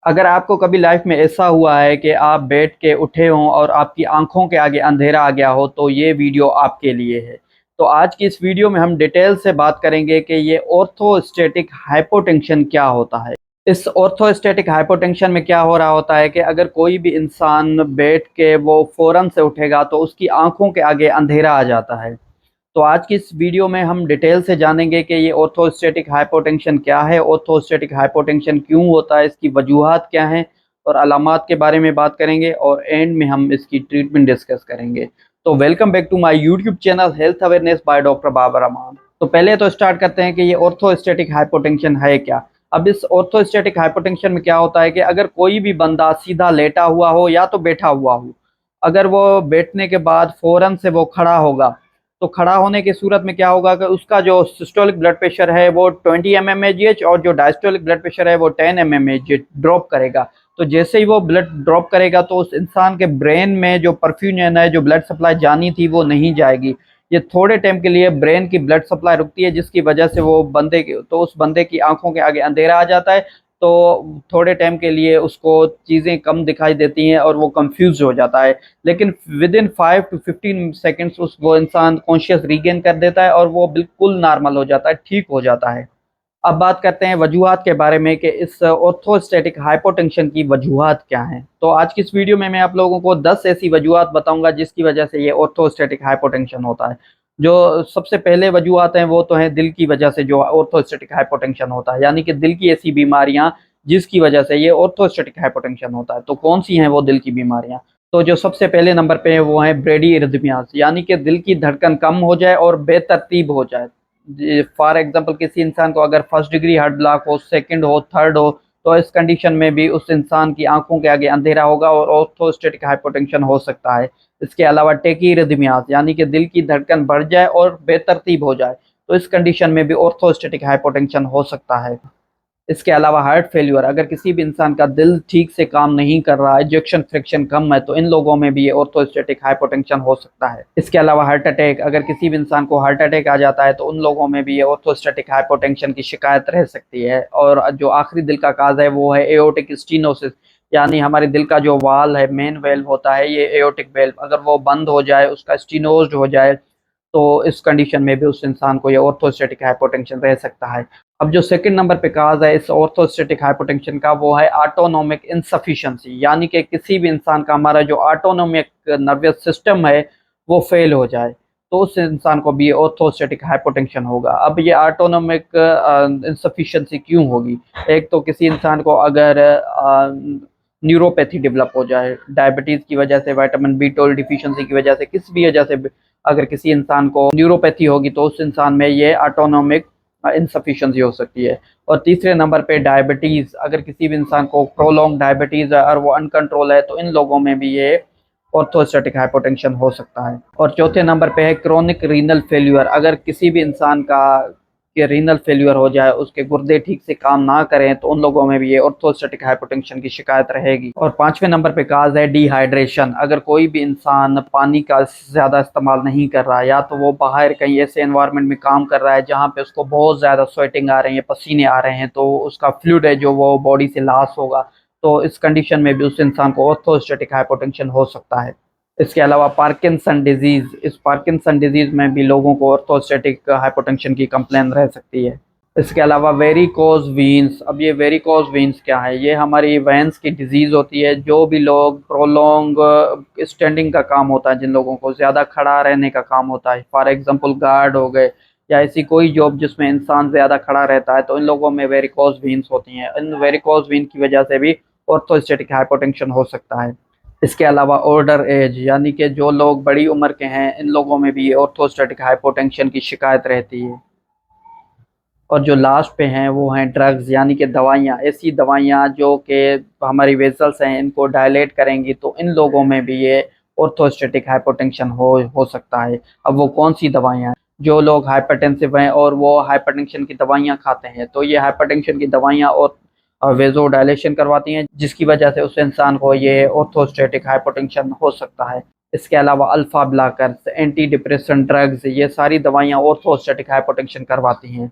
अगर आपको कभी लाइफ में ऐसा हुआ है कि आप बैठ के उठे हों और आपकी आंखों के आगे अंधेरा आ गया हो तो ये वीडियो आपके लिए है। तो आज की इस वीडियो में हम डिटेल से बात करेंगे कि ये ऑर्थोस्टैटिक हाइपोटेंशन क्या होता है। इस ऑर्थोस्टैटिक हाइपोटेंशन में क्या हो रहा होता है कि अगर कोई भी इंसान बैठ के वो फ़ौरन से उठेगा तो उसकी आंखों के आगे अंधेरा आ जाता है। तो आज की इस वीडियो में हम डिटेल से जानेंगे कि ये ऑर्थोस्टैटिक हाइपोटेंशन क्या है, ऑर्थोस्टैटिक हाइपोटेंशन क्यों होता है, इसकी वजूहात क्या हैं और अलामात के बारे में बात करेंगे और एंड में हम इसकी ट्रीटमेंट डिस्कस करेंगे। तो welcome back to my YouTube channel health awareness by doctor Babar Rahman. तो पहले तो स्टार्ट करते हैं कि ये ऑर्थोस्टैटिक हाइपोटेंशन है क्या। अब इस ऑर्थोस्टैटिक हाइपोटेंशन में क्या होता है कि अगर कोई भी बंदा सीधा लेटा हुआ हो या तो बैठा हुआ हो, अगर वो बैठने के बाद फ़ौरन से वो खड़ा होगा तो खड़ा होने की सूरत में क्या होगा कि उसका जो सिस्टोलिक ब्लड प्रेशर है वो 20 mmHg और जो डायस्टोलिक ब्लड प्रेशर है वो 10 mmHg ड्रॉप करेगा। तो जैसे ही वो ब्लड ड्रॉप करेगा तो उस इंसान के ब्रेन में जो परफ्यूजन है, जो ब्लड सप्लाई जानी थी वो नहीं जाएगी। ये थोड़े टाइम के लिए ब्रेन की ब्लड सप्लाई रुकती है, जिसकी वजह से वो उस बंदे की आंखों के आगे अंधेरा आ जाता है। तो थोड़े टाइम के लिए उसको चीज़ें कम दिखाई देती हैं और वो कंफ्यूज हो जाता है, लेकिन विद इन 5 to 15 सेकेंड्स वो इंसान कॉन्शियस रीगेन कर देता है और वो बिल्कुल नॉर्मल हो जाता है, ठीक हो जाता है। अब बात करते हैं वजूहात के बारे में कि इस ऑर्थोस्टैटिक हाइपोटेंशन की वजूहात क्या हैं। तो आज की इस वीडियो में मैं आप लोगों को 10 ऐसी वजूहात बताऊंगा जिसकी वजह से ये ऑर्थोस्टैटिक हाइपोटेंशन होता है। जो सबसे पहले वजूहात हैं वो तो हैं दिल की वजह से जो ऑर्थोस्टैटिक हाइपोटेंशन होता है, यानी कि दिल की ऐसी बीमारियां जिसकी वजह से ये ऑर्थोस्टैटिक हाइपोटेंशन होता है। तो कौन सी हैं वो दिल की बीमारियां? तो जो सबसे पहले नंबर पे है वो है ब्रेडी इरिथमियाज, यानी कि दिल की धड़कन कम हो जाए और बेतरतीब हो जाए। फॉर एग्जांपल किसी इंसान को अगर फर्स्ट डिग्री हार्ट ब्लॉक हो, सेकंड हो, थर्ड हो, तो इस कंडीशन में भी उस इंसान की आंखों के आगे अंधेरा होगा और ऑर्थोस्टैटिक हाइपोटेंशन हो सकता है। इसके अलावा टेकीरिथमियाज, यानी कि दिल की धड़कन बढ़ जाए और बेतरतीब हो जाए, तो इस कंडीशन में भी ऑर्थोस्टैटिक हाइपोटेंशन हो सकता है। इसके अलावा हार्ट फेल्यूर, अगर किसी भी इंसान का दिल ठीक से काम नहीं कर रहा है, इजेक्शन फ्रैक्शन कम है, तो इन लोगों में भी ये ऑर्थोस्टैटिक हाइपोटेंशन हो सकता है। इसके अलावा हार्ट अटैक, अगर किसी भी इंसान को हार्ट अटैक आ जाता है तो उन लोगों में भी ये ऑर्थोस्टैटिक हाइपोटेंशन की शिकायत रह सकती है। और जो आखिरी दिल का काज है वो है एओर्टिक स्टीनोसिस, यानी हमारे दिल का जो वाल है, मेन वेल्व होता है ये एओर्टिक वेल्व, अगर वो बंद हो जाए, उसका स्टीनोज्ड हो जाए, तो इस कंडीशन में भी उस इंसान को ये ऑर्थोस्टैटिक हाइपोटेंशन रह सकता है। अब जो सेकंड नंबर पे काज है इस ऑर्थोस्टैटिक हाइपोटेंशन का वो है ऑटोनोमिक इनसफिशिएंसी, यानी कि किसी भी इंसान का हमारा जो ऑटोनोमिक नर्वस सिस्टम है वो फेल हो जाए, तो उस इंसान को भी ऑर्थोस्टैटिक हाइपोटेंशन होगा। अब ये ऑटोनोमिक इनसफिशिएंसी क्यों होगी? एक तो किसी इंसान को अगर न्यूरोपैथी डेवलप हो जाए, डायबिटीज़ की वजह से, विटामिन बी 12 डिफिशियंसी की वजह से, किसी भी वजह से अगर किसी इंसान को न्यूरोपैथी होगी तो उस इंसान में ये ऑटोनोमिक इनसफिशिएंसी हो सकती है। और तीसरे नंबर पे डायबिटीज़, अगर किसी भी इंसान को प्रोलॉन्ग डायबिटीज़ है और वो अनकंट्रोल है तो इन लोगों में भी ये ऑर्थोस्टैटिक हाइपोटेंशन हो सकता है। और चौथे नंबर पे है क्रोनिक रीनल फेल्यूर, अगर किसी भी इंसान का कि रीनल फेल्यूर हो जाए, उसके गुर्दे ठीक से काम ना करें, तो उन लोगों में भी ये ऑर्थोस्टैटिक हाइपोटेंशन की शिकायत रहेगी। और पांचवें नंबर पे काज है डिहाइड्रेशन, अगर कोई भी इंसान पानी का ज़्यादा इस्तेमाल नहीं कर रहा है या तो वो बाहर कहीं ऐसे एनवायरनमेंट में काम कर रहा है जहाँ पे उसको बहुत ज़्यादा स्वेटिंग आ रही है, पसीने आ रहे हैं, तो उसका फ्लूइड है जो वो बॉडी से लॉस होगा, तो इस कंडीशन में भी उस इंसान को ऑर्थोस्टैटिक हाइपोटेंशन हो सकता है। इसके अलावा पार्किंसन डिजीज़, इस पार्किंसन डिजीज़ में भी लोगों को ऑर्थोस्टैटिक हाइपोटेंशन की कंप्लेन रह सकती है। इसके अलावा वेरिकोज वीन्स, अब ये वेरिकोज वीन्स क्या है? ये हमारी वेंस की डिजीज़ होती है। जो भी लोग प्रोलॉन्ग स्टैंडिंग का काम होता है, जिन लोगों को ज़्यादा खड़ा रहने का काम होता है, फॉर एग्जांपल गार्ड हो गए या ऐसी कोई जॉब जिसमें इंसान ज़्यादा खड़ा रहता है, तो इन लोगों में वेरिकोज वीन्स होती हैं। इन वेरिकोज वीन की वजह से भी ऑर्थोस्टैटिक हाइपोटेंशन हो सकता है। इसके अलावा ओल्डर एज, यानी कि जो लोग बड़ी उम्र के हैं, इन लोगों में भी ऑर्थोस्टैटिक हाइपोटेंशन की शिकायत रहती है। और जो लास्ट पे हैं वो हैं ड्रग्स, यानी कि दवाइयाँ, ऐसी दवाइयाँ जो कि हमारी वेसल्स हैं इनको डायलेट करेंगी, तो इन लोगों में भी ये ऑर्थोस्टैटिक हाइपोटेंशन हो सकता है। अब वो कौन सी दवाइयाँ हैं? जो लोग हाइपरटेंसिव हैं और वो हाइपरटेंशन की दवाइयाँ खाते हैं, तो ये हाइपरटेंशन की दवाइयाँ और वेज़ो डायलेशन करवाती हैं, जिसकी वजह से उस इंसान को ये ऑर्थोस्टैटिक हाइपोटेंशन हो सकता है। इसके अलावा alpha blockers, anti depressant drugs, ये सारी दवाइयाँ ऑर्थोस्टैटिक हाइपोटेंशन करवाती हैं।